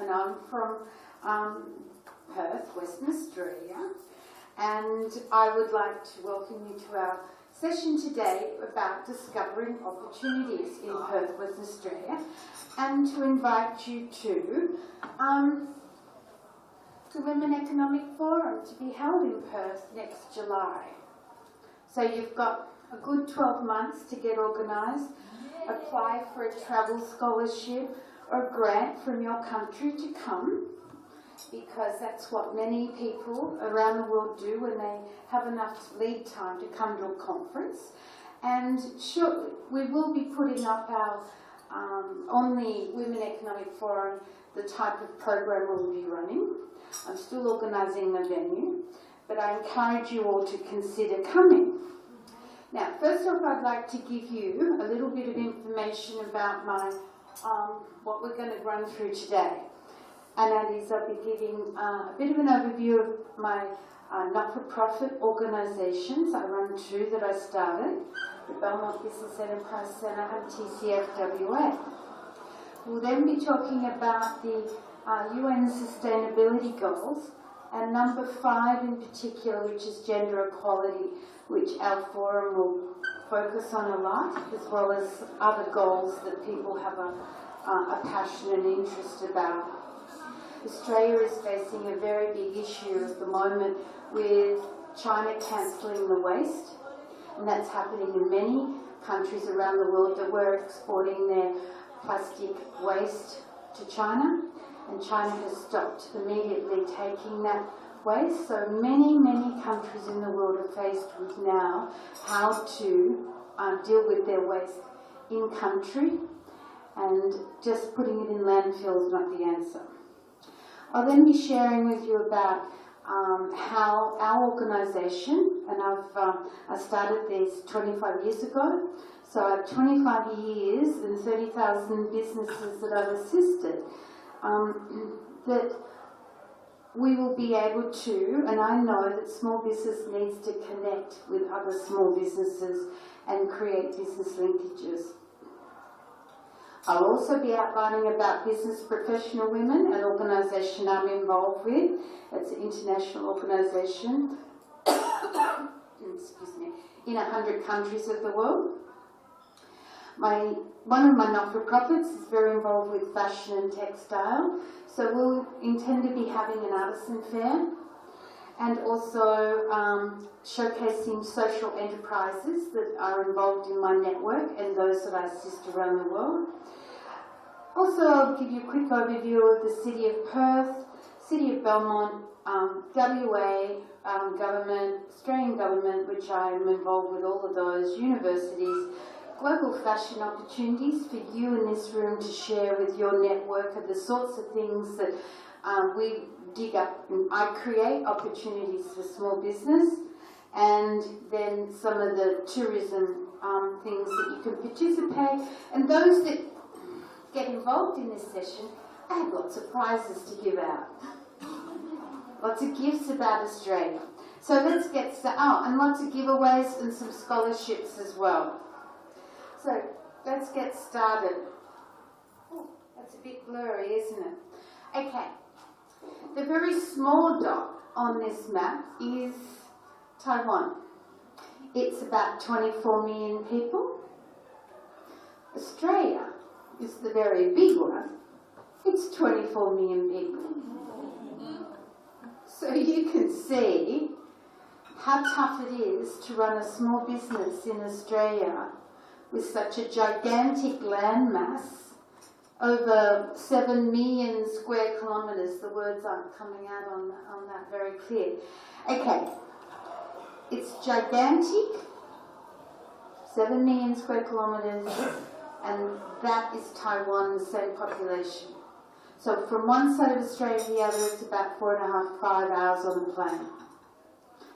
and I'm from Perth, Western Australia, and I would like to welcome you to our session today about discovering opportunities in Perth, Western Australia, and to invite you to the Women Economic Forum to be held in Perth next July. So you've got a good 12 months to get organised, apply for a travel scholarship or a grant from your country to come, because that's what many people around the world do when they have enough lead time to come to a conference. And sure, we will be putting up our, on the Women Economic Forum, the type of program we'll be running. I'm still organising the venue, but I encourage you all to consider coming. Now, first off, I'd like to give you a little bit of information about my what we're going to run through today. And that is, I'll be giving a bit of an overview of my not-for-profit organisations. I run two that I started, the Belmont Business Enterprise Centre and TCFWA. We'll then be talking about the UN Sustainability Goals, and number 5 in particular, which is gender equality, which our forum will focus on a lot, as well as other goals that people have a passion and interest about. Australia is facing a very big issue at the moment with China cancelling the waste, and that's happening in many countries around the world that were exporting their plastic waste to China, and China has stopped immediately taking that waste. So many countries in the world are faced with now how to deal with their waste in country, and just putting it in landfill is not the answer. I'll then be sharing with you about how our organisation, and I started this 25 years ago, so I have 25 years and 30,000 businesses that I've assisted, that we will be able to, and I know that small business needs to connect with other small businesses and create business linkages. I'll also be outlining about Business Professional Women, an organisation I'm involved with. It's an international organisation excuse me, in 100 countries of the world. One of my not-for-profits is very involved with fashion and textile, so we'll intend to be having an artisan fair and also showcasing social enterprises that are involved in my network and those that I assist around the world. Also, I'll give you a quick overview of the City of Perth, City of Belmont, WA government, Australian government, which I am involved with all of those, universities, global fashion opportunities for you in this room to share with your network of the sorts of things that we dig up. I create opportunities for small business, and then some of the tourism things that you can participate. And those that get involved in this session, I have lots of prizes to give out. Lots of gifts about Australia. So let's get started. Oh, and lots of giveaways and some scholarships as well. So let's get started. Oh, that's a bit blurry, isn't it? Okay. The very small dot on this map is Taiwan. It's about 24 million people. Australia is the very big one. It's 24 million people. So you can see how tough it is to run a small business in Australia with such a gigantic landmass, over 7 million square kilometres. The words aren't coming out on that very clear. Okay, it's gigantic, 7 million square kilometres, and that is Taiwan, the same population. So from one side of Australia to the other, it's about 4.5, 5 hours on a plane.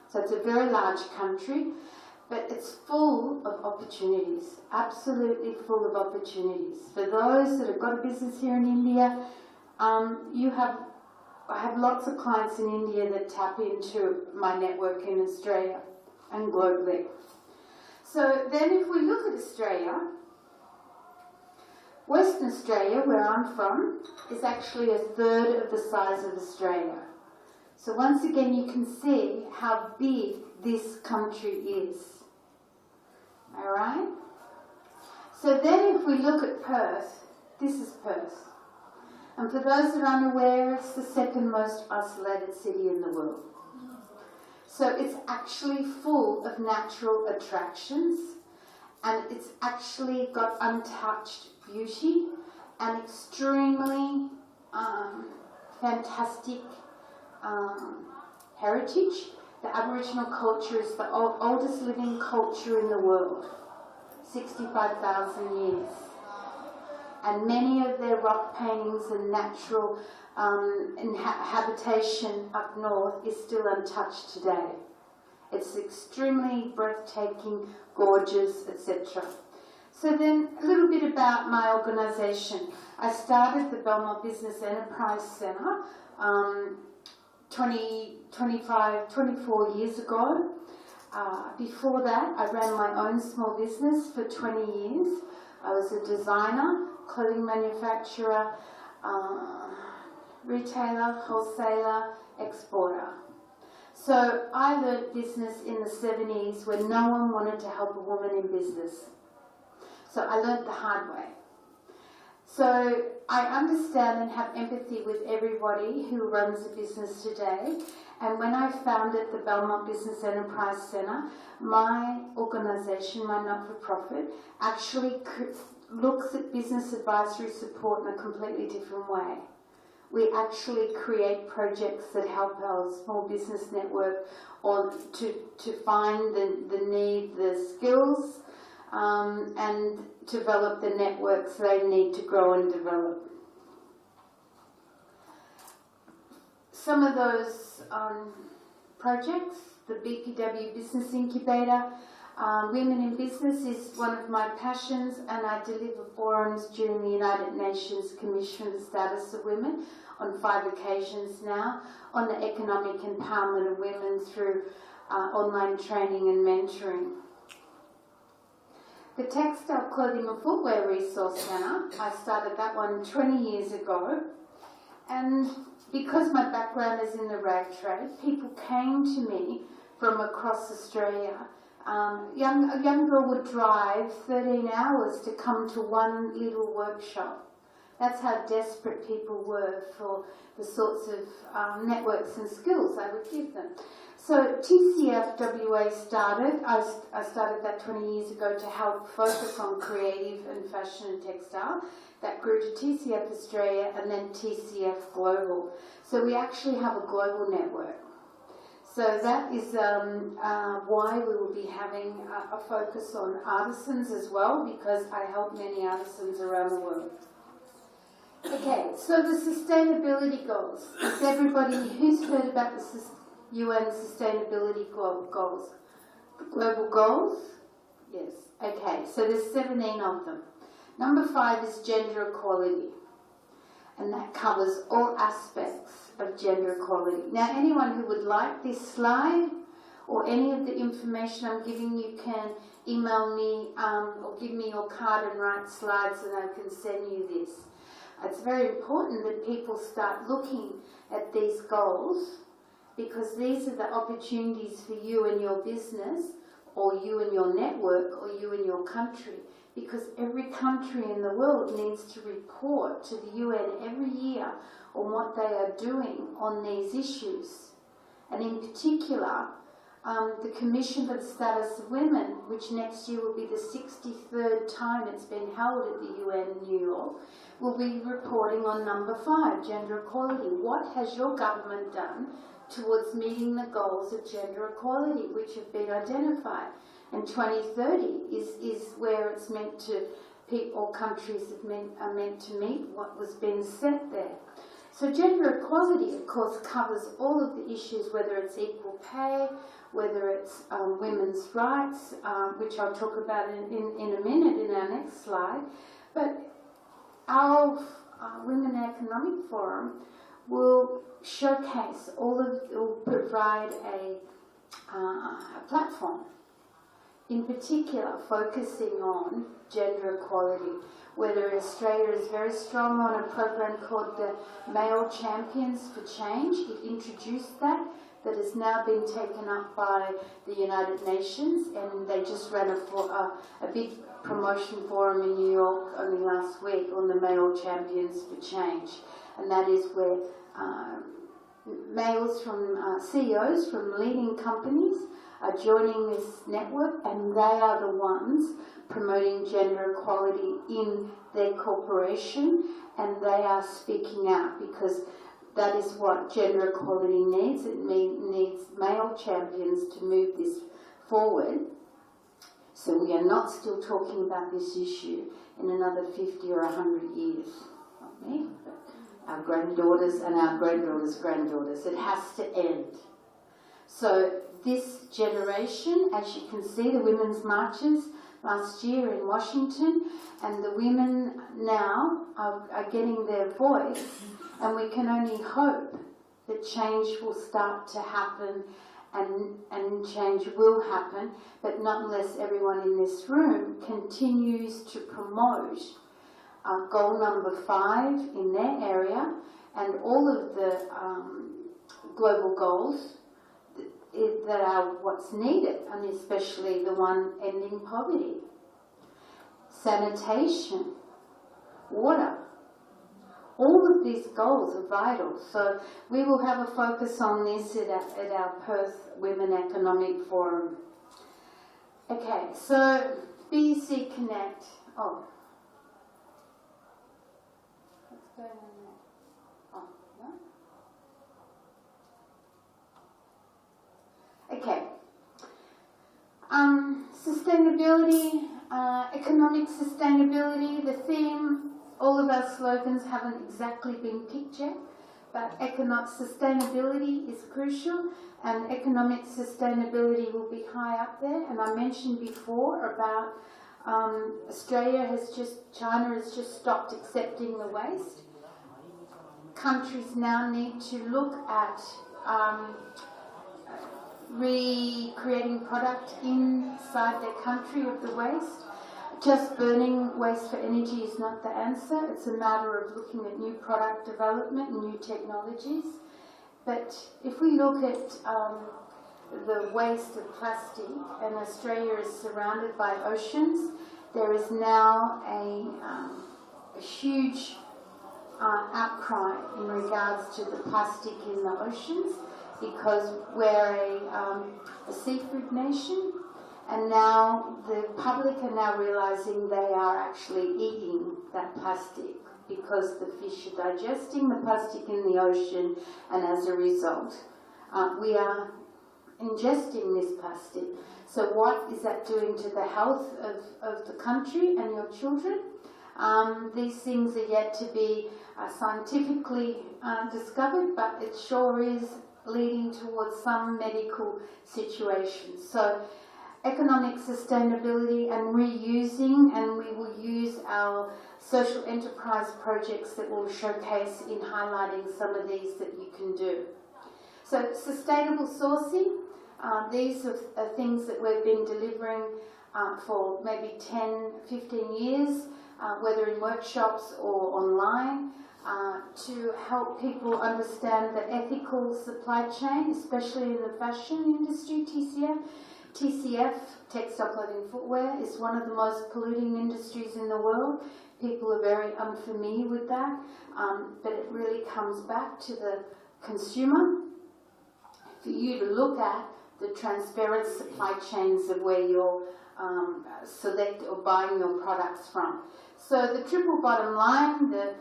So it's a very large country, but it's full of opportunities, absolutely full of opportunities. For those that have got a business here in India, I have lots of clients in India that tap into my network in Australia and globally. So then if we look at Australia, Western Australia, where I'm from, is actually a third of the size of Australia. So once again, you can see how big this country is. Alright? So then if we look at Perth, this is Perth. And for those that are unaware, it's the second most isolated city in the world. So it's actually full of natural attractions, and it's actually got untouched beauty and extremely fantastic heritage. The Aboriginal culture is the oldest living culture in the world, 65,000 years. And many of their rock paintings and natural habitation up north is still untouched today. It's extremely breathtaking, gorgeous, etc. So then a little bit about my organisation. I started the Belmont Business Enterprise Centre 24 years ago. Before that, I ran my own small business for 20 years. I was a designer, clothing manufacturer, retailer, wholesaler, exporter. So I learned business in the 70s when no one wanted to help a woman in business. So I learned the hard way. So I understand and have empathy with everybody who runs a business today. And when I founded the Belmont Business Enterprise Centre, my organisation, my not-for-profit, actually looks at business advisory support in a completely different way. We actually create projects that help our small business network or to find the need, the skills, and develop the networks they need to grow and develop. Some of those projects, the BPW Business Incubator, Women in Business is one of my passions, and I deliver forums during the United Nations Commission for the Status of Women on 5 occasions now on the economic empowerment of women through online training and mentoring. The Textile Clothing and Footwear Resource Centre, I started that one 20 years ago, and because my background is in the rag trade, people came to me from across Australia. A young girl would drive 13 hours to come to one little workshop. That's how desperate people were for the sorts of networks and skills I would give them. So TCFWA started. I started that 20 years ago to help focus on creative and fashion and textile. That grew to TCF Australia and then TCF Global. So we actually have a global network. So that is why we will be having a focus on artisans as well, because I help many artisans around the world. Okay, so the sustainability goals. Is everybody who's heard about the UN sustainability goals? The global goals? Yes. Okay, so there's 17 of them. Number 5 is gender equality, and that covers all aspects of gender equality. Now, anyone who would like this slide or any of the information I'm giving you can email me or give me your card and write slides, and I can send you this. It's very important that people start looking at these goals, because these are the opportunities for you and your business, or you and your network, or you and your country, because every country in the world needs to report to the UN every year on what they are doing on these issues. And in particular, the Commission for the Status of Women, which next year will be the 63rd time it's been held at the UN in New York, will be reporting on number 5, gender equality. What has your government done towards meeting the goals of gender equality, which have been identified? And 2030 is where it's meant to, all countries are meant to meet what was being set there. So gender equality, of course, covers all of the issues, whether it's equal pay, whether it's women's rights, which I'll talk about in a minute in our next slide. But our Women Economic Forum will showcase will provide a platform, in particular focusing on gender equality. whether Australia is very strong on a program called the Male Champions for Change. It introduced that has now been taken up by the United Nations, and they just ran a big promotion forum in New York only last week on the Male Champions for Change. And that is where males from CEOs from leading companies are joining this network, and they are the ones promoting gender equality in their corporation, and they are speaking out because that is what gender equality needs. It needs male champions to move this forward. So we are not still talking about this issue in another 50 or 100 years. Not me, but our granddaughters and our granddaughters' granddaughters. It has to end. So this generation, as you can see, the women's marches last year in Washington, and the women now are getting their voice, and we can only hope that change will start to happen, and change will happen, but not unless everyone in this room continues to promote goal number 5 in their area and all of the global goals that are what's needed, and especially the one ending poverty, sanitation, water. All of these goals are vital. So we will have a focus on this at our Perth Women Economic Forum. Okay, so BC Connect. Oh. What's going on there? Oh, no? Okay. Sustainability, economic sustainability, the theme. All of our slogans haven't exactly been picked yet, but economic sustainability is crucial, and economic sustainability will be high up there. And I mentioned before about China has just stopped accepting the waste. Countries now need to look at recreating product inside their country of the waste. Just burning waste for energy is not the answer. It's a matter of looking at new product development and new technologies. But if we look at the waste of plastic, and Australia is surrounded by oceans, there is now a huge outcry in regards to the plastic in the oceans, because we're a seafood nation. And now the public are now realising they are actually eating that plastic because the fish are digesting the plastic in the ocean, and as a result, we are ingesting this plastic. So what is that doing to the health of the country and your children? These things are yet to be scientifically discovered, but it sure is leading towards some medical situations. So economic sustainability and reusing, and we will use our social enterprise projects that will showcase in highlighting some of these that you can do. So sustainable sourcing, these are things that we've been delivering for maybe 10, 15 years, whether in workshops or online, to help people understand the ethical supply chain, especially in the fashion industry, TCF, textile clothing footwear, is one of the most polluting industries in the world. People are very unfamiliar with that, but it really comes back to the consumer for you to look at the transparent supply chains of where you're select or buying your products from. So the triple bottom line, the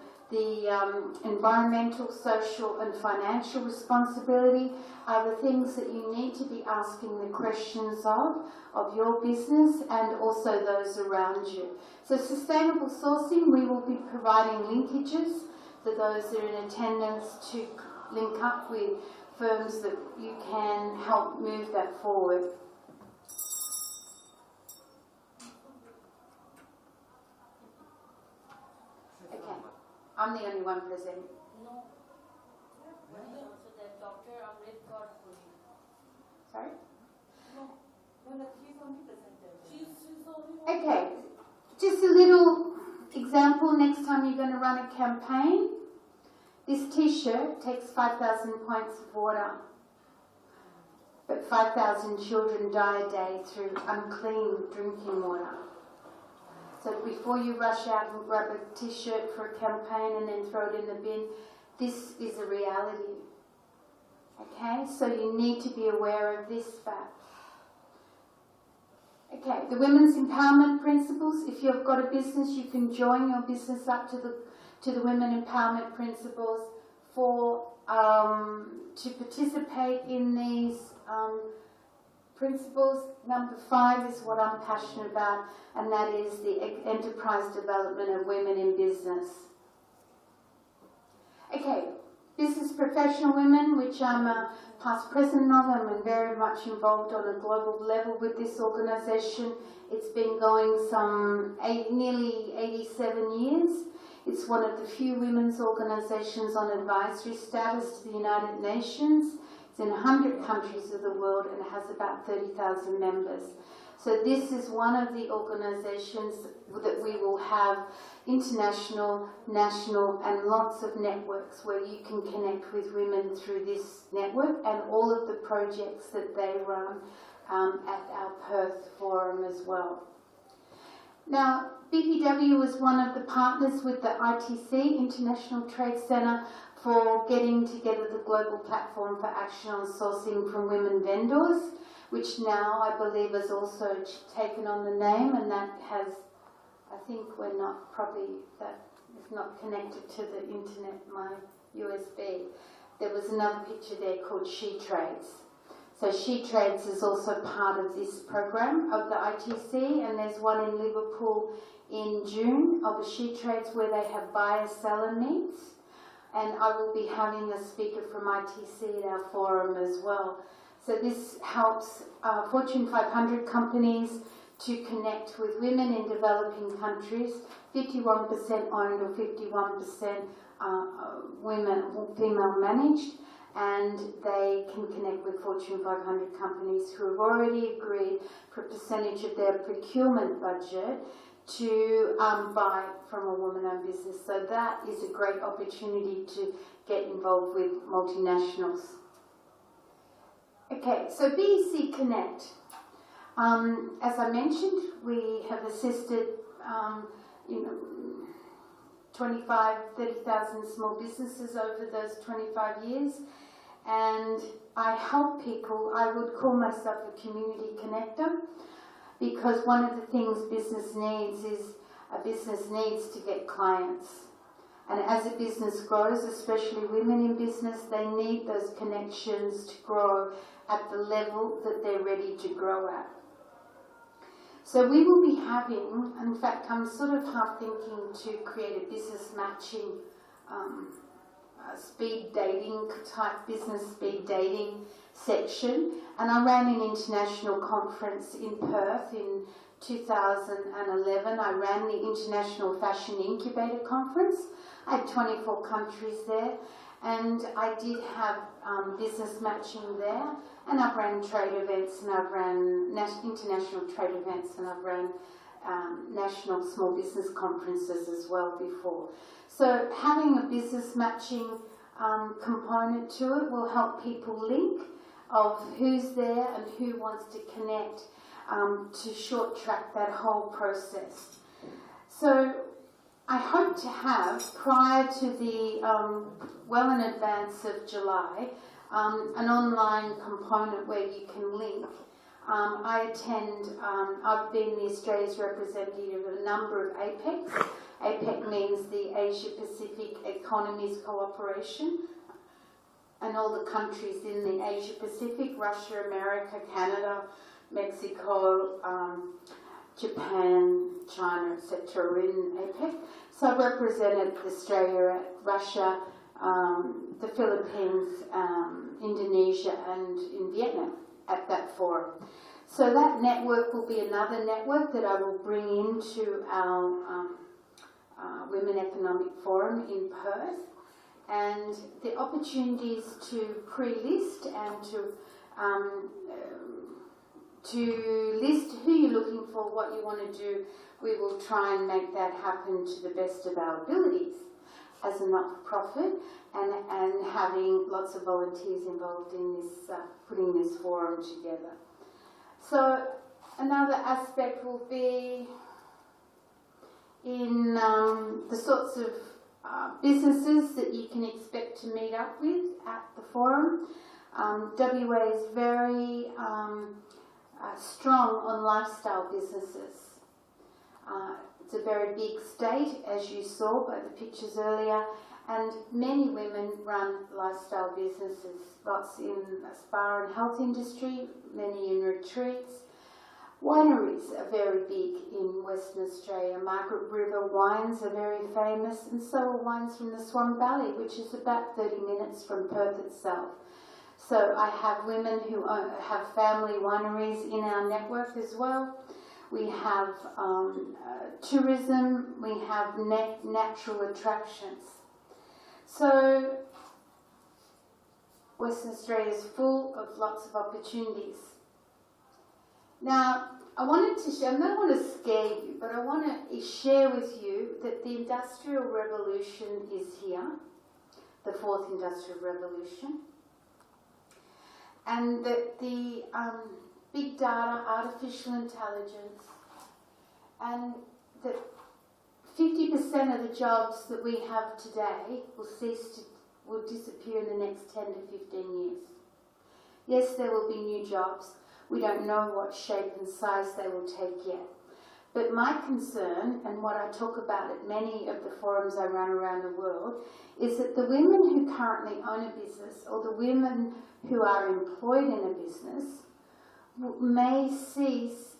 environmental, social and financial responsibility are the things that you need to be asking the questions of your business and also those around you. So sustainable sourcing, we will be providing linkages for those that are in attendance to link up with firms that you can help move that forward. I'm the only one present. No. Also that Dr. Amrit got fully. Sorry? No, she's only presented. She's only. Okay, just a little example campaign. This t-shirt takes 5,000 pints of water, but 5,000 children die a day through unclean drinking water. So before you rush out and grab a t-shirt for a campaign and then throw it in the bin, this is a reality. Okay, so you need to be aware of this fact. Okay, the Women's Empowerment Principles. If you've got a business, you can join your business up to the Women Empowerment Principles to participate in these principles. Number 5 is what I'm passionate about, and that is the enterprise development of women in business. Okay, business professional women, which I'm a past president of. I'm very much involved on a global level with this organisation. It's been going nearly 87 years. It's one of the few women's organisations on advisory status to the United Nations. It's in 100 countries of the world and has about 30,000 members. So this is one of the organisations that we will have international, national and lots of networks where you can connect with women through this network and all of the projects that they run at our Perth forum as well. Now, BPW was one of the partners with the ITC, International Trade Centre, for getting together the global platform for action on sourcing from women vendors, which now I believe has also taken on the name, and that has, I think we're not probably, that is not connected to the internet, my USB. There was another picture there called She Trades. So She Trades is also part of this program of the ITC, and there's one in Liverpool in June of a She Trades where they have buyer-seller meets, and I will be having a speaker from ITC at our forum as well. So this helps Fortune 500 companies to connect with women in developing countries, 51% owned or 51% women, female managed, and they can connect with Fortune 500 companies who have already agreed for a percentage of their procurement budget to buy from a woman-owned business. So that is a great opportunity to get involved with multinationals. Okay, so BEC Connect. As I mentioned, we have assisted 25, 30,000 small businesses over those 25 years, and I help people. I would call myself a community connector, because one of the things business needs is a business needs to get clients. And as a business grows, especially women in business, they need those connections to grow at the level that they're ready to grow at. So we will be having, in fact, I'm sort of half thinking to create a business matching, speed dating type business speed dating section. And I ran an international conference in Perth in 2011. I ran the International Fashion Incubator Conference. I had 24 countries there, and I did have business matching there, and I've ran trade events, and I've ran international trade events, and I've ran national small business conferences as well before. So having a business matching component to it will help people link of who's there and who wants to connect to short track that whole process. So I hope to have, prior to the, well in advance of July, an online component where you can link. I've been the Australia's representative of a number of APECs. APEC means the Asia Pacific Economies Cooperation, and all the countries in the Asia Pacific, Russia, America, Canada, Mexico, Japan, China, etc. are in APEC. So I represented Australia, Russia, the Philippines, Indonesia and in Vietnam at that forum. So that network will be another network that I will bring into our Women Economic Forum in Perth. And the opportunities to pre-list and to list who you're looking for, what you want to do, we will try and make that happen to the best of our abilities. as a not-for-profit and having lots of volunteers involved in this, putting this forum together. So another aspect will be in the sorts of businesses that you can expect to meet up with at the forum. WA is very strong on lifestyle businesses. It's a very big state, as you saw by the pictures earlier, and many women run lifestyle businesses, lots in the spa and health industry, many in retreats. Wineries are very big in Western Australia. Margaret River wines are very famous, and so are wines from the Swan Valley, which is about 30 minutes from Perth itself. So I have women who have family wineries in our network as well. We have tourism, we have natural attractions. So Western Australia is full of lots of opportunities. Now, I wanted to share, I don't want to scare you, but I want to share with you that the Industrial Revolution is here, the fourth Industrial Revolution, and that the big data, artificial intelligence, and that 50% of the jobs that we have today will disappear in the next 10 to 15 years. Yes, there will be new jobs. We don't know what shape and size they will take yet. But my concern, and what I talk about at many of the forums I run around the world, is that the women who currently own a business or the women who are employed in a business may cease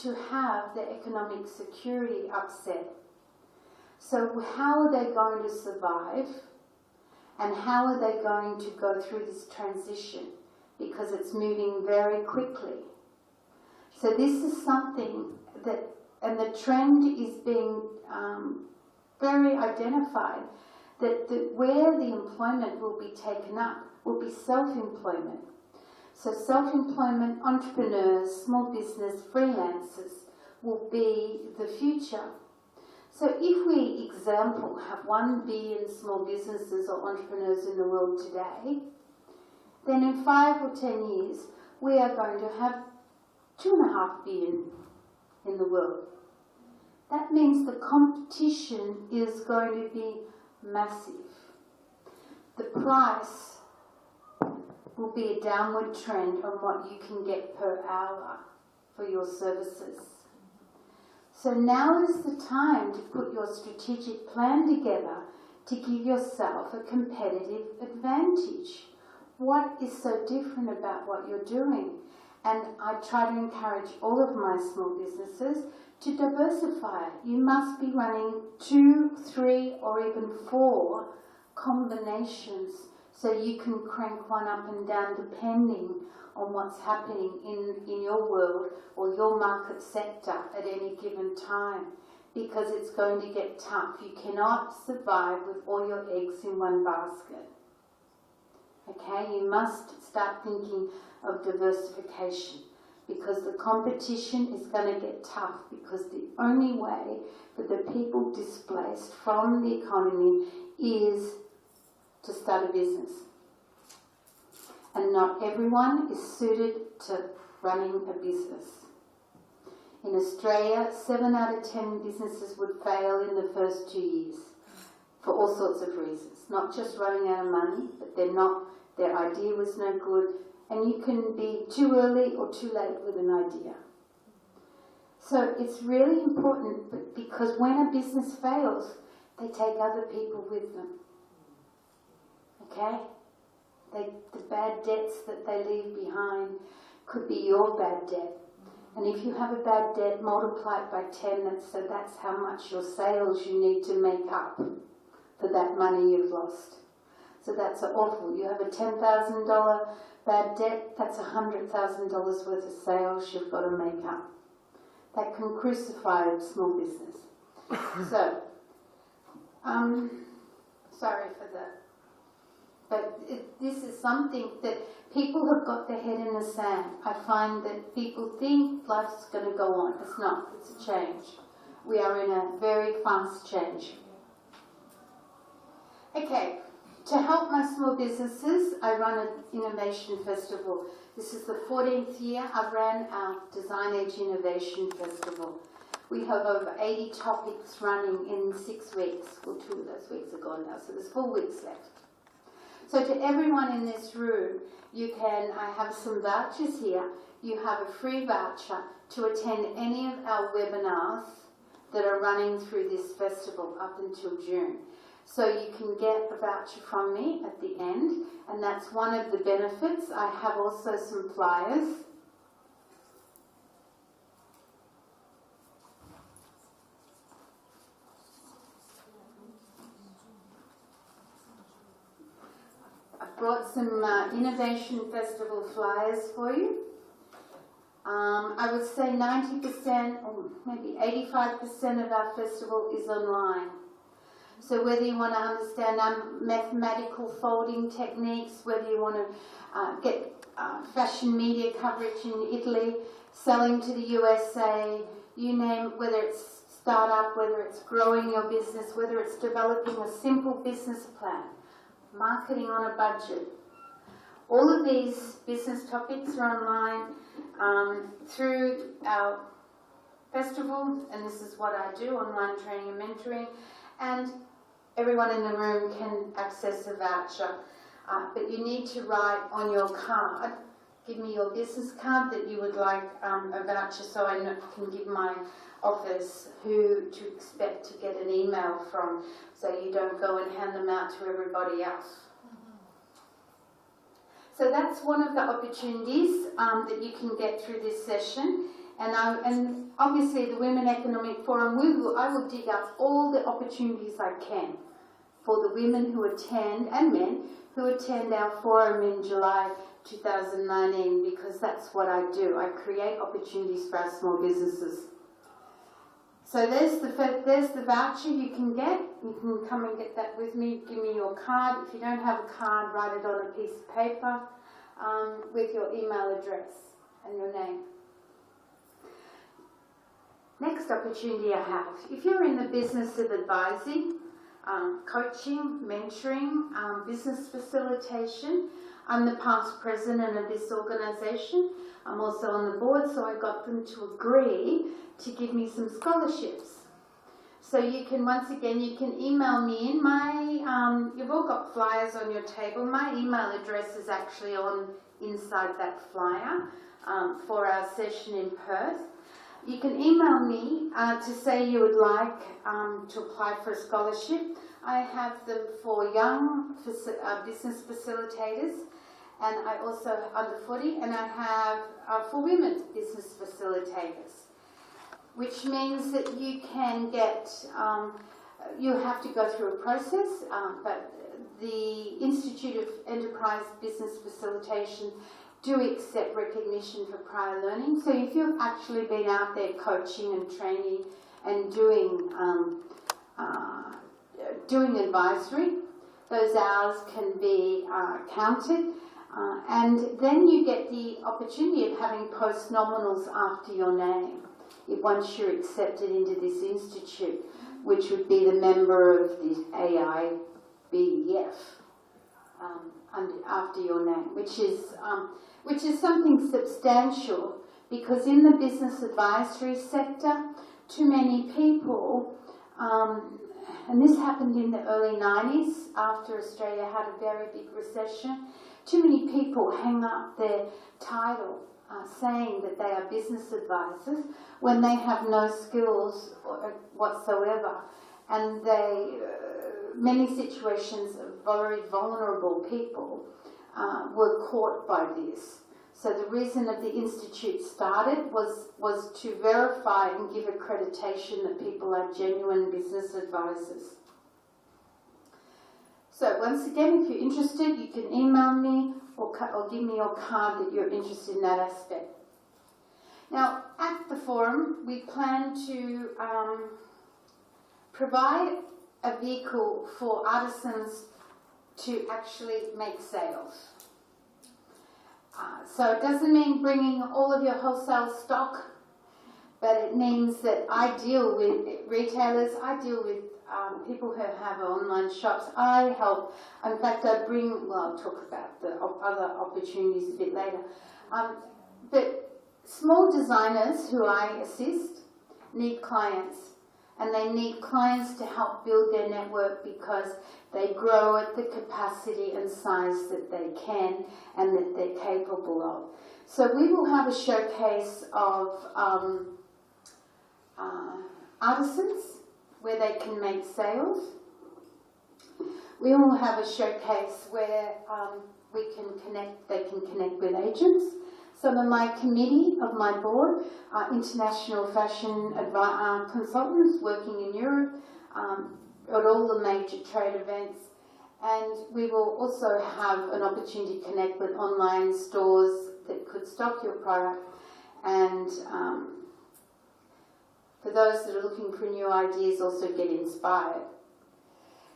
to have their economic security upset. So how are they going to survive, and how are they going to go through this transition? Because it's moving very quickly. So this is something that, and the trend is being very identified, that where the employment will be taken up will be self-employment. So self-employment, entrepreneurs, small business, freelancers will be the future. So if we, example, have 1 billion small businesses or entrepreneurs in the world today, then in 5 or 10 years, we are going to have 2.5 billion in the world. That means the competition is going to be massive. The price will be a downward trend on what you can get per hour for your services. So now is the time to put your strategic plan together to give yourself a competitive advantage. What is so different about what you're doing? And I try to encourage all of my small businesses to diversify. You must be running 2, 3, or even 4 combinations so you can crank one up and down depending on what's happening in your world or your market sector at any given time, because it's going to get tough. You cannot survive with all your eggs in one basket. Okay, you must start thinking of diversification, because the competition is going to get tough, because the only way for the people displaced from the economy is to start a business. And not everyone is suited to running a business. In Australia, 7 out of 10 businesses would fail in the first 2 years for all sorts of reasons. Not just running out of money, but their idea was no good, and you can be too early or too late with an idea. So it's really important, because when a business fails, they take other people with them. Okay? The bad debts that they leave behind could be your bad debt. And if you have a bad debt, multiply it by 10, so that's how much your sales you need to make up for that money you've lost. So that's awful. You have a $10,000 bad debt, that's $100,000 worth of sales you've got to make up. That can crucify a small business. So, sorry for that. But this is something that people have got their head in the sand. I find that people think life's going to go on. It's not. It's a change. We are in a very fast change. Okay, to help my small businesses, I run an innovation festival. This is the 14th year I've ran our Design Edge Innovation Festival. We have over 80 topics running in 6 weeks. Well, 2 of those weeks are gone now, so there's 4 weeks left. So to everyone in this room, I have some vouchers here. You have a free voucher to attend any of our webinars that are running through this festival up until June. So you can get a voucher from me at the end, and that's one of the benefits. I have also some flyers. I've brought some Innovation Festival flyers for you. I would say 90% or maybe 85% of our festival is online. So whether you want to understand mathematical folding techniques, whether you want to get fashion media coverage in Italy, selling to the USA, you name it, whether it's startup, whether it's growing your business, whether it's developing a simple business plan, marketing on a budget. All of these business topics are online through our festival, and this is what I do, online training and mentoring, and everyone in the room can access a voucher. But you need to write on your card, give me your business card that you would like a voucher, so I can give my office who to expect to get an email from, so you don't go and hand them out to everybody else. So that's one of the opportunities that you can get through this session. And obviously the Women Economic Forum, I will dig up all the opportunities I can for the women who attend, and men who attend our forum in July 2019, because that's what I do. I create opportunities for our small businesses. So there's the voucher you can get. You can come and get that with me. Give me your card. If you don't have a card, write it on a piece of paper with your email address and your name. Next opportunity I have. If you're in the business of advising, coaching, mentoring, business facilitation, I'm the past president of this organisation. I'm also on the board, so I got them to agree to give me some scholarships. So you can, once again, you can email me in. You've all got flyers on your table. My email address is actually inside that flyer for our session in Perth. You can email me to say you would like to apply for a scholarship. I have them for young business facilitators, and I also under 40, and I have for women business facilitators, which means that you can get, you have to go through a process, but the Institute of Enterprise Business Facilitation do accept recognition for prior learning. So if you've actually been out there coaching and training and doing advisory, those hours can be counted. And then you get the opportunity of having post-nominals after your name, once you're accepted into this institute, which would be the member of the AIBF after your name, which is something substantial, because in the business advisory sector, too many people, and this happened in the early 90s after Australia had a very big recession, too many people hang up their title saying that they are business advisors when they have no skills whatsoever, and many situations of very vulnerable people were caught by this. So the reason that the Institute started was to verify and give accreditation that people are genuine business advisors. So once again, if you're interested, you can email me or give me your card that you're interested in that aspect. Now, at the forum, we plan to provide a vehicle for artisans to actually make sales. So it doesn't mean bringing all of your wholesale stock, but it means that I deal with retailers, I deal with people who have online shops. I help. In fact, I bring. Well, I'll talk about the other opportunities a bit later. But small designers who I assist need clients, and they need clients to help build their network because they grow at the capacity and size that they can and that they're capable of. So we will have a showcase of artisans where they can make sales. We will have a showcase where they can connect with agents. Some of my committee of my board are international fashion consultants working in Europe at all the major trade events. And we will also have an opportunity to connect with online stores that could stock your product. And for those that are looking for new ideas, also get inspired.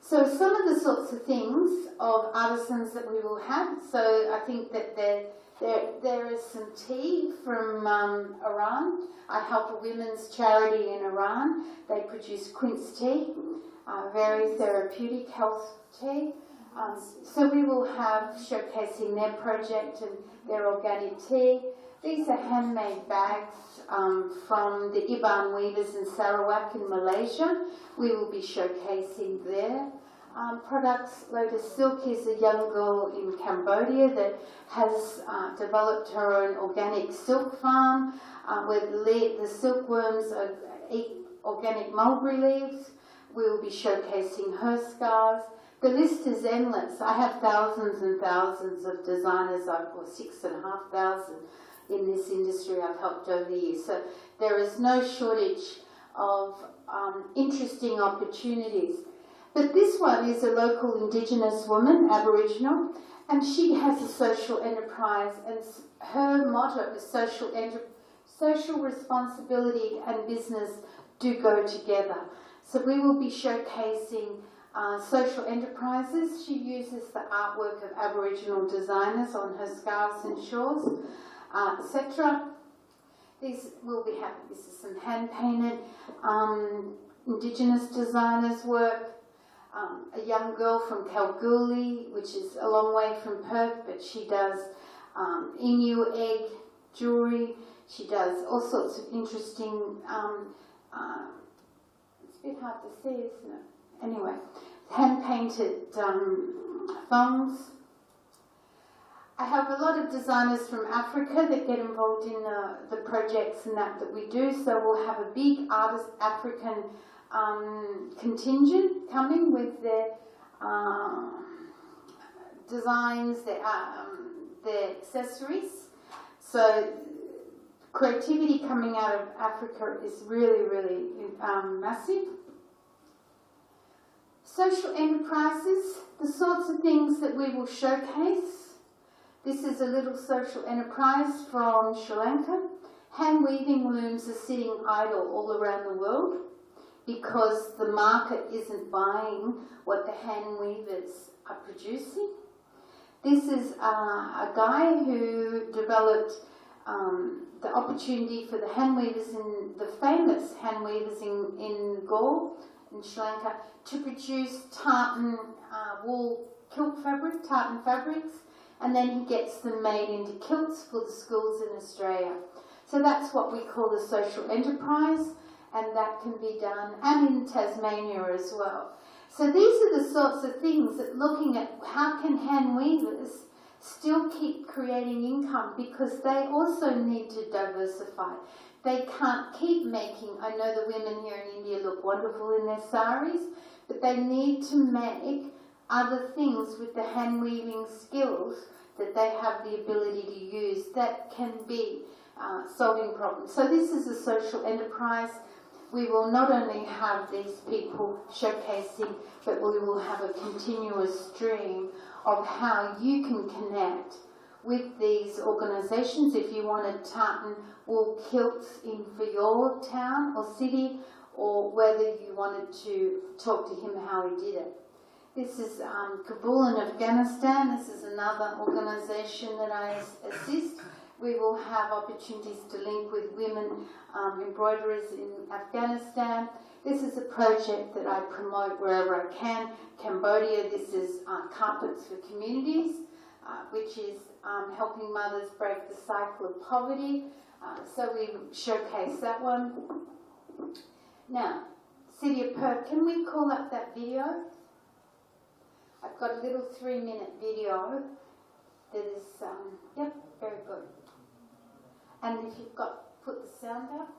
So some of the sorts of things of artisans that we will have. So I think that there is some tea from Iran. I help a women's charity in Iran. They produce quince tea, very therapeutic health tea. So we will have showcasing their project and their organic tea. These are handmade bags from the Iban weavers in Sarawak in Malaysia. We will be showcasing their products. Lotus Silk is a young girl in Cambodia that has developed her own organic silk farm where the silkworms eat organic mulberry leaves. We will be showcasing her scarves. The list is endless. I have thousands and thousands of designers, or 6,500 in this industry I've helped over the years. So there is no shortage of interesting opportunities. But this one is a local Indigenous woman, Aboriginal, and she has a social enterprise, and her motto is social responsibility and business do go together. So we will be showcasing social enterprises. She uses the artwork of Aboriginal designers on her scarves and shawls, etc. This is some hand-painted Indigenous designers' work. A young girl from Kalgoorlie, which is a long way from Perth, but she does emu egg jewellery. She does all sorts of interesting, it's a bit hard to see, isn't it? Anyway, hand-painted thongs. I have a lot of designers from Africa that get involved in the projects and that we do, so we'll have a big African contingent coming with their designs, their accessories. So creativity coming out of Africa is really, really massive. Social enterprises, the sorts of things that we will showcase. This is a little social enterprise from Sri Lanka. Hand weaving looms are sitting idle all around the world because the market isn't buying what the hand weavers are producing. This is a guy who developed the opportunity for the hand weavers, the famous hand weavers in Galle, in Sri Lanka, to produce tartan wool kilt fabric, tartan fabrics, and then he gets them made into kilts for the schools in Australia. So that's what we call the social enterprise, and that can be done, and in Tasmania as well. So these are the sorts of things that looking at how can hand weavers still keep creating income, because they also need to diversify. They can't keep making, I know the women here in India look wonderful in their saris, but they need to make other things with the hand weaving skills that they have the ability to use that can be solving problems. So this is a social enterprise. We will not only have these people showcasing, but we will have a continuous stream of how you can connect with these organisations. If you wanted tartan wool kilts in for your town or city, or whether you wanted to talk to him how he did it. This is Kabul in Afghanistan. This is another organisation that I assist. We will have opportunities to link with women embroiderers in Afghanistan. This is a project that I promote wherever I can. Cambodia, this is Carpets for Communities, which is helping mothers break the cycle of poverty. So we showcase that one. Now, City of Perth, can we call up that video? I've got a little 3-minute video that is, yep, very good. And if you've got, put the sound up.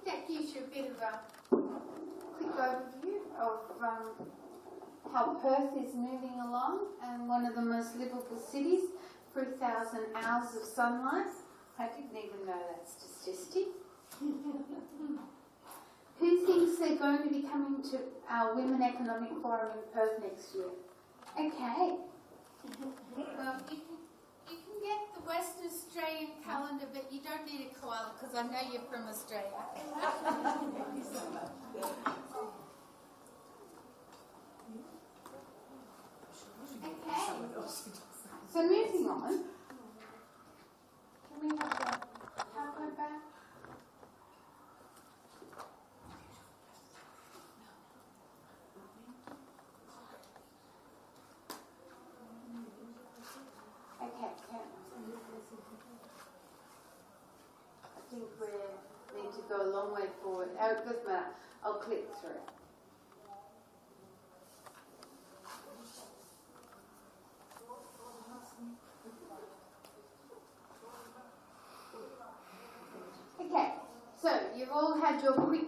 That gives you a bit of a quick overview of how Perth is moving along, and one of the most livable cities, 3,000 hours of sunlight. I didn't even know that statistic. Who thinks they're going to be coming to our Women Economic Forum in Perth next year? Okay. Well, you can get the West Australian calendar, but you don't need a koala because I know you're from Australia. Okay. So moving on. Can we have the PowerPoint back? Okay, think we need to go a long way forward. Oh, it doesn't matter. I'll click through. Okay, so you've all had your quick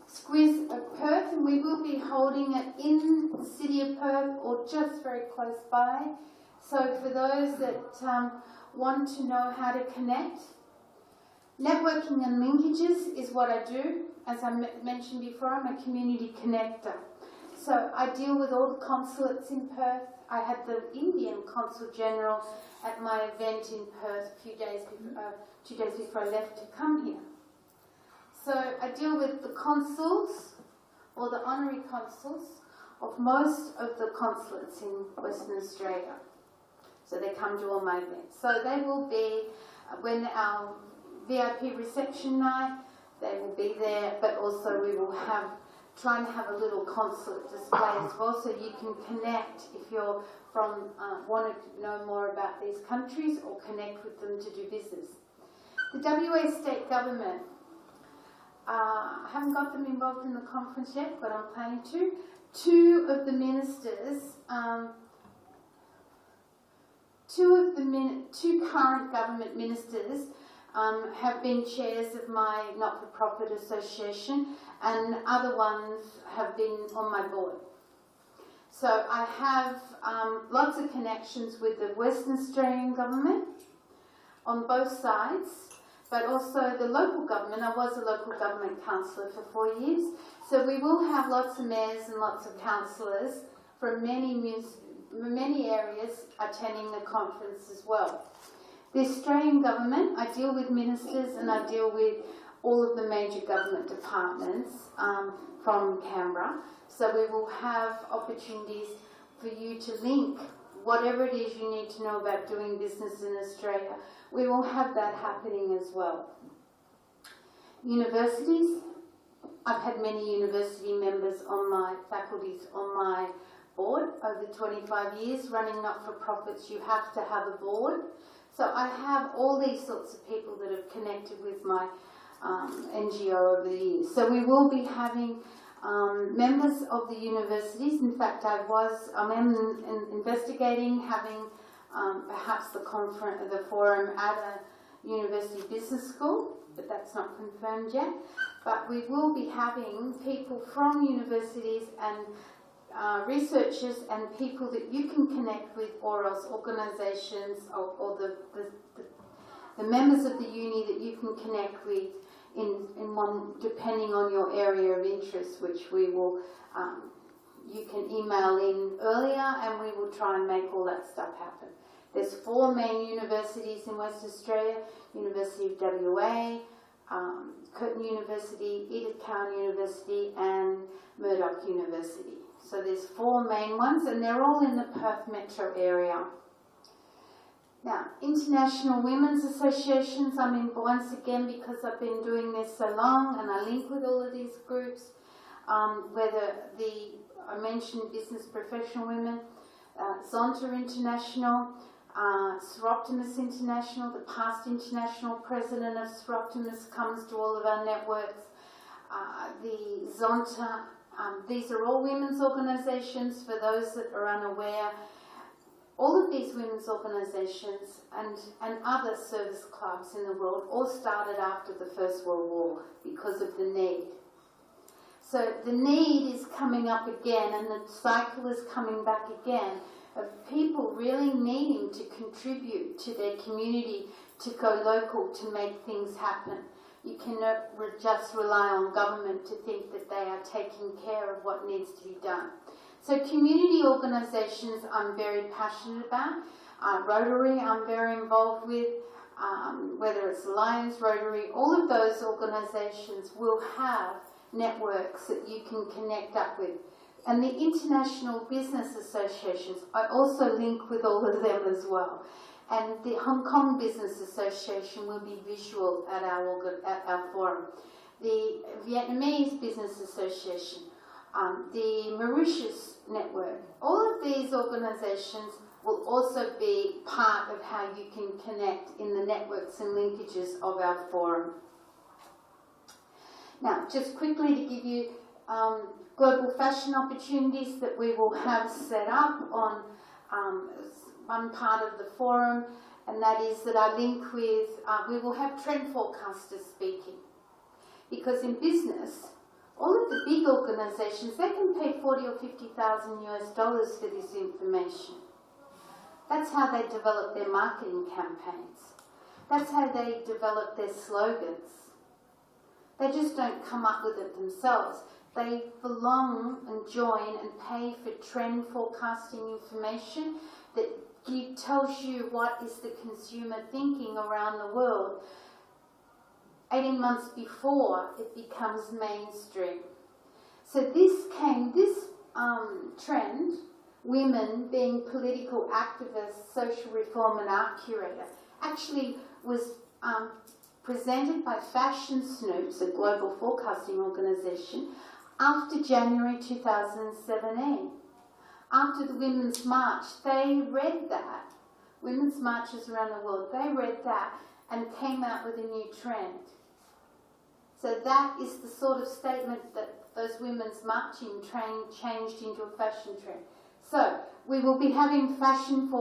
squiz of Perth, and we will be holding it in the city of Perth or just very close by. So for those that want to know how to connect, networking and linkages is what I do. As I mentioned before, I'm a community connector. So I deal with all the consulates in Perth. I had the Indian Consul General at my event in Perth a few days before, 2 days before I left to come here. So I deal with the consuls or the honorary consuls of most of the consulates in Western Australia. So they come to all my events. So they will be, when our VIP reception night, they will be there, but also we will try and have a little consulate display as well, so you can connect if you're from, want to know more about these countries or connect with them to do business. The WA state government, I haven't got them involved in the conference yet, but I'm planning to. Two of the ministers, two current government ministers have been chairs of my not-for-profit association, and other ones have been on my board. So I have lots of connections with the Western Australian government on both sides, but also the local government. I was a local government councillor for 4 years, so we will have lots of mayors and lots of councillors from many areas attending the conference as well. The Australian government, I deal with ministers and I deal with all of the major government departments from Canberra. So we will have opportunities for you to link whatever it is you need to know about doing business in Australia. We will have that happening as well. Universities, I've had many university members on my faculties on my board over 25 years. Running not-for-profits, you have to have a board. So I have all these sorts of people that have connected with my NGO over the years. So we will be having members of the universities. In fact, I'm investigating having perhaps the forum at a university business school, but that's not confirmed yet. But we will be having people from universities and researchers and people that you can connect with, or else organisations or the members of the uni that you can connect with in one, depending on your area of interest, which we will, you can email in earlier and we will try and make all that stuff happen. There's 4 main universities in West Australia: University of WA, Curtin University, Edith Cowan University and Murdoch University. So there's 4 main ones, and they're all in the Perth metro area. Now, international women's associations, I mean, once again, because I've been doing this so long and I link with all of these groups, whether I mentioned business professional women, Zonta International, Seroptimus International, the past international president of Seroptimus comes to all of our networks, the Zonta. These are all women's organisations. For those that are unaware, all of these women's organisations and other service clubs in the world all started after the First World War because of the need. So the need is coming up again, and the cycle is coming back again of people really needing to contribute to their community, to go local, to make things happen. You cannot just rely on government to think that they are taking care of what needs to be done. So community organisations I'm very passionate about. Rotary I'm very involved with, whether it's Lions, Rotary, all of those organisations will have networks that you can connect up with. And the international business associations, I also link with all of them as well. And the Hong Kong Business Association will be visual at our forum. The Vietnamese Business Association, the Mauritius Network, all of these organisations will also be part of how you can connect in the networks and linkages of our forum. Now, just quickly to give you global fashion opportunities that we will have set up on one part of the forum, and that is that I link with, we will have trend forecasters speaking. Because in business, all of the big organisations, they can pay $40,000 or $50,000 for this information. That's how they develop their marketing campaigns. That's how they develop their slogans. They just don't come up with it themselves. They belong and join and pay for trend forecasting information that tells you what is the consumer thinking around the world 18 months before it becomes mainstream. So this trend, women being political activists, social reform and art curator, actually was presented by Fashion Snoops, a global forecasting organisation, after January 2017. After the Women's March, they read that. Women's marches around the world, they read that and came out with a new trend. So that is the sort of statement that those women's marching changed into a fashion trend. So we will be having trend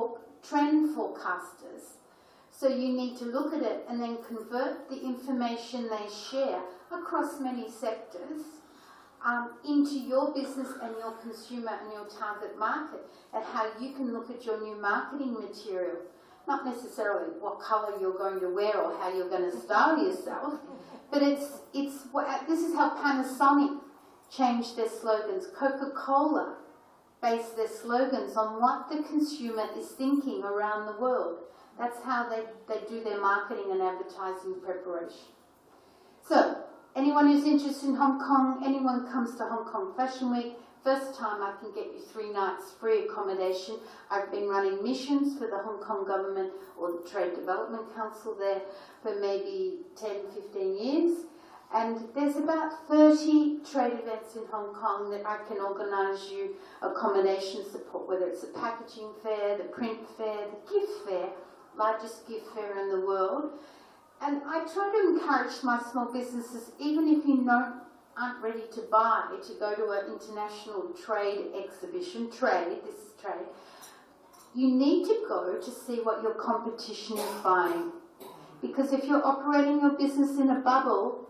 forecasters. So you need to look at it and then convert the information they share across many sectors into your business and your consumer and your target market, and how you can look at your new marketing material. Not necessarily what colour you're going to wear or how you're going to style yourself, but this is how Panasonic changed their slogans. Coca-Cola based their slogans on what the consumer is thinking around the world. That's how they do their marketing and advertising preparation. So, anyone who's interested in Hong Kong, anyone comes to Hong Kong Fashion Week, first time I can get you 3 nights free accommodation. I've been running missions for the Hong Kong government or the Trade Development Council there for maybe 10, 15 years. And there's about 30 trade events in Hong Kong that I can organise you accommodation support, whether it's the packaging fair, the print fair, the gift fair, largest gift fair in the world. And I try to encourage my small businesses, even if you aren't ready to buy, to go to an international trade exhibition. This is trade. You need to go to see what your competition is buying. Because if you're operating your business in a bubble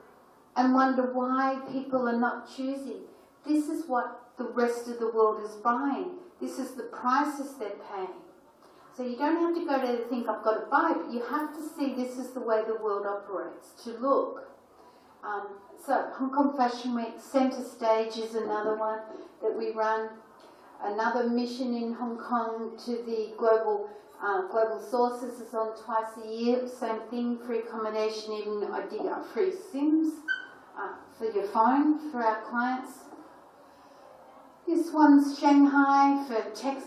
and wonder why people are not choosing, this is what the rest of the world is buying. This is the prices they're paying. So you don't have to go there to think, I've got to buy, but you have to see this is the way the world operates, to look. So Hong Kong Fashion Week, Centre Stage is another one that we run. Another mission in Hong Kong to the Global Sources is on twice a year. Same thing, free accommodation, even I dig up free SIMs for your phone for our clients. This one's Shanghai for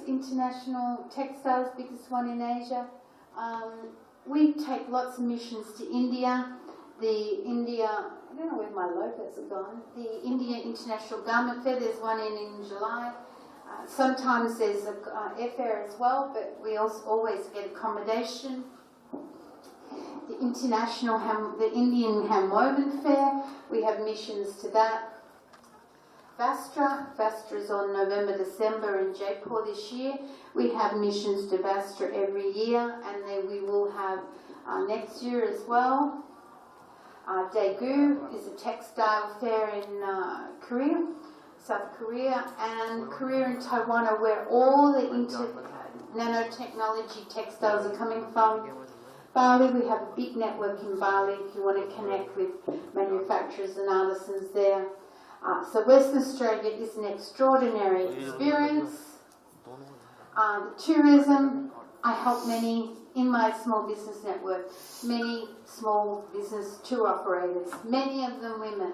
International Textiles, biggest one in Asia. We take lots of missions to India. I don't know where my logos have gone. The India International Garment Fair, there's one in July. Sometimes there's an airfare as well, but we also always get accommodation. The Indian Handwoven Fair, we have missions to that. Vastra is on November, December in Jaipur this year. We have missions to Vastra every year, and then we will have next year as well. Daegu is a textile fair in South Korea, and Korea and Taiwan are where all the nanotechnology textiles are coming from. Bali, we have a big network in Bali if you want to connect with manufacturers and artisans there. So Western Australia is an extraordinary experience. Tourism, I help many in my small business network, many small business tour operators, many of them women.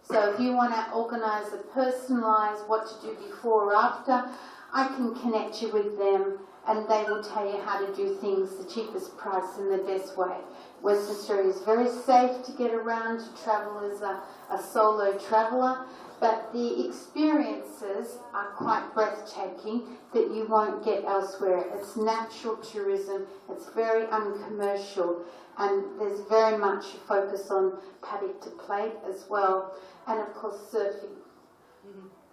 So if you want to organise a personalised what to do before or after, I can connect you with them and they will tell you how to do things the cheapest price and the best way. Western Australia is very safe to get around, to travel as a solo traveller, but the experiences are quite breathtaking that you won't get elsewhere. It's natural tourism, it's very uncommercial, and there's very much a focus on paddock to plate as well, and of course surfing,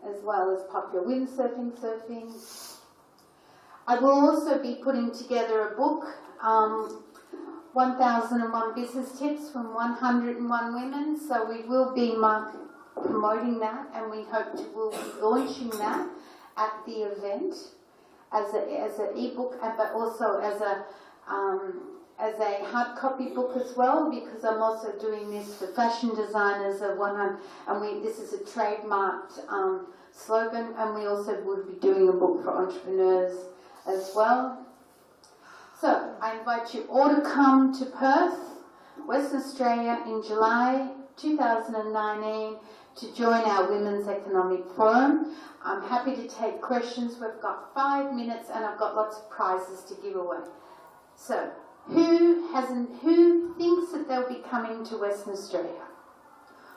as well as popular windsurfing. I will also be putting together a book, 1001 Business Tips from 101 Women, so we will be promoting that, and we hope we'll be launching that at the event as an ebook, but also as a hard copy book as well, because I'm also doing this for fashion designers this is a trademarked slogan, and we also would be doing a book for entrepreneurs as well. So I invite you all to come to Perth, Western Australia in July 2019 to join our Women's Economic Forum. I'm happy to take questions. We've got 5 minutes and I've got lots of prizes to give away. So who thinks that they'll be coming to Western Australia?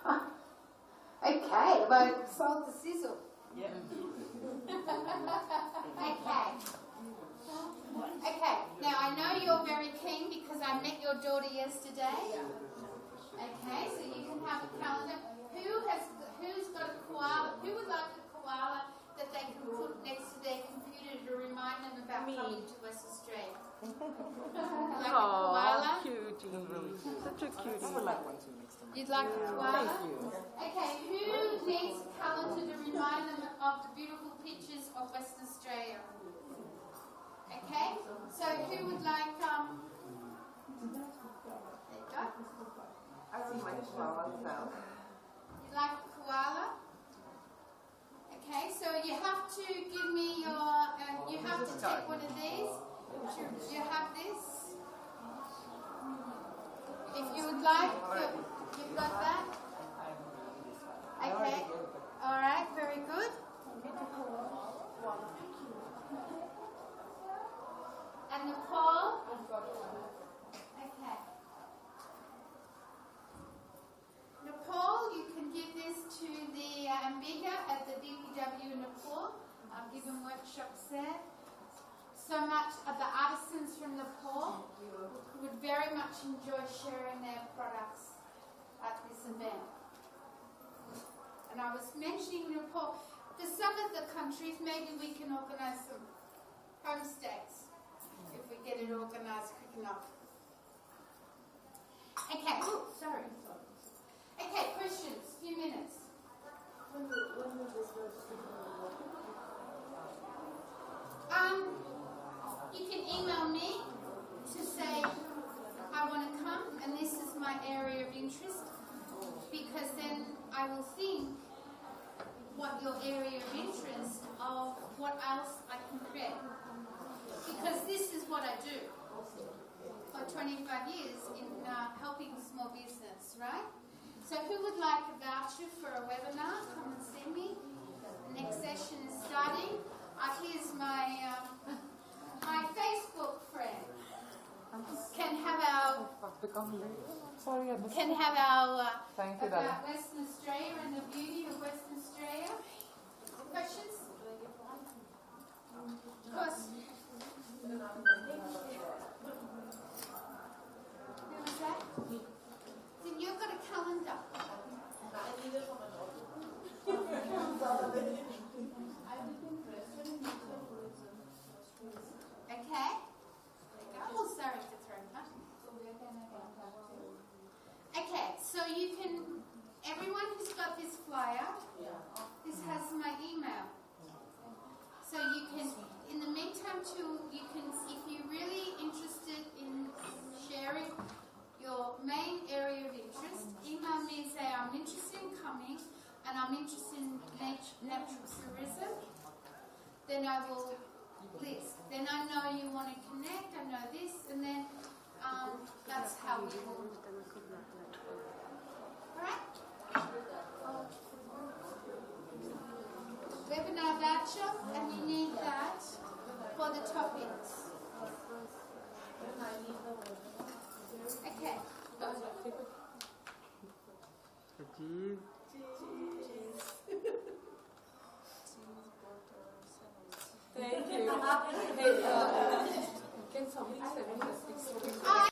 Oh, okay, about Sold the sizzle. Yeah. Okay, now I know you're very keen because I met your daughter yesterday. Okay, so you can have a calendar. Who's got a koala? Who would like a koala that they can put next to their computer to remind them about coming to West Australia? Like a koala? Cutie. Such a cutie. I would like one too next time. You'd like a koala? Thank you. Okay, who needs a calendar to remind them of the beautiful pictures of Western Australia? Okay, so who would like, there you go. I see my koala now. You'd like a koala? Okay, so you have to give me you have to take one of these. You have this. If you would like, you've got that. Okay, alright, very good. And Nepal? Okay. Nepal, you can give this to the Ambika at the DPW in Nepal. I'm giving workshops there. So much of the artisans from Nepal would very much enjoy sharing their products at this event. And I was mentioning Nepal. For some of the countries, maybe we can organise some homestays if we get it organised quick enough. Okay, sorry. Okay, questions, few minutes. You can email me to say, I want to come and this is my area of interest, because then I will think what your area of interest of what else I can create. Because this is what I do for 25 years in helping small business, right? So who would like a voucher for a webinar? Come and see me. The next session is starting. Here's my my Facebook friend. Can have our Thank you, about Western Australia and the beauty of Western Australia. Questions? Of course. Who was that? Then you've got a calendar. Okay. Oh, sorry, Catherine. Okay, so you can, everyone who's got this flyer, this has my email. So you can, in the meantime too, you can, if you're really interested in sharing your main area of interest, email me and say, I'm interested in coming and I'm interested in natural tourism. Then I will list. Then I know you want to connect, I know this, and then that's how we will. Alright? Webinar voucher, and you need that for the topics. Okay.